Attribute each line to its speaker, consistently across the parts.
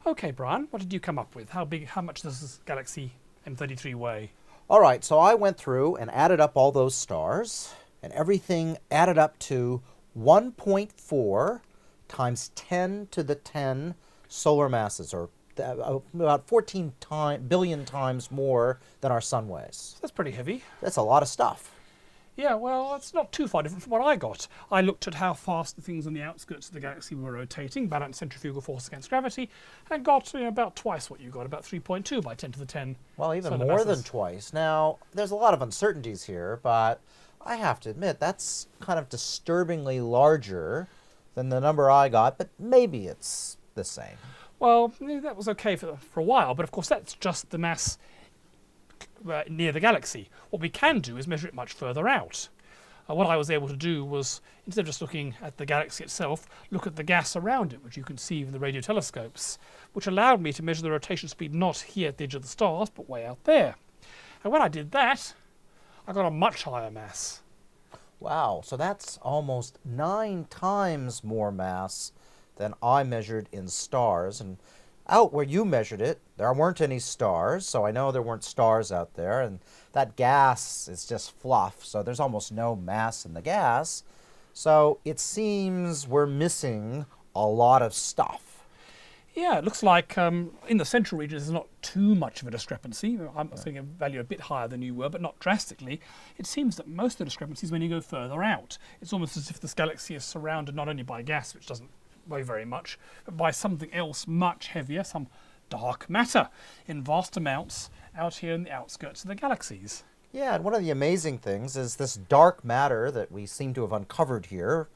Speaker 1: Okay, Brian, what did you come up with? How much does this galaxy M33 weigh?
Speaker 2: All right, so I went through and added up all those stars, and everything added up to 1.4 times 10 to the 10 solar masses, or about 14 billion times more than our sun weighs.
Speaker 1: That's pretty heavy.
Speaker 2: That's a lot of stuff.
Speaker 1: Yeah, well, it's not too far different from what I got. I looked at how fast the things on the outskirts of the galaxy were rotating, balanced centrifugal force against gravity, and got about twice what you got, about 3.2 by 10 to the 10.
Speaker 2: Well, even
Speaker 1: solar
Speaker 2: more
Speaker 1: masses.
Speaker 2: than twice. Now, there's a lot of uncertainties here, but I have to admit that's kind of disturbingly larger than the number I got, but maybe it's the same.
Speaker 1: Well, that was okay for a while, but of course that's just the mass near the galaxy. What we can do is measure it much further out. What I was able to do was, instead of just looking at the galaxy itself, look at the gas around it, which you can see with the radio telescopes, which allowed me to measure the rotation speed not here at the edge of the stars, but way out there. And when I did that, I got a much higher mass.
Speaker 2: Wow, so that's almost 9 times more mass than I measured in stars. And out where you measured it, there weren't any stars, so I know there weren't stars out there, and that gas is just fluff, so there's almost no mass in the gas. So it seems we're missing a lot of stuff.
Speaker 1: Yeah, it looks like in the central region there's not too much of a discrepancy. I'm setting a value a bit higher than you were, but not drastically. It seems that most of the discrepancies when you go further out. It's almost as if this galaxy is surrounded not only by gas, which doesn't weigh very much, but by something else much heavier, some dark matter in vast amounts out here in the outskirts of the galaxies.
Speaker 2: Yeah, and one of the amazing things is this dark matter that we seem to have uncovered here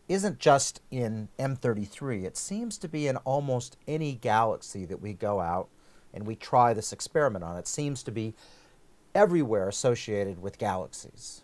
Speaker 2: isn't just in M33. It seems to be in almost any galaxy that we go out and we try this experiment on. It seems to be everywhere associated with galaxies.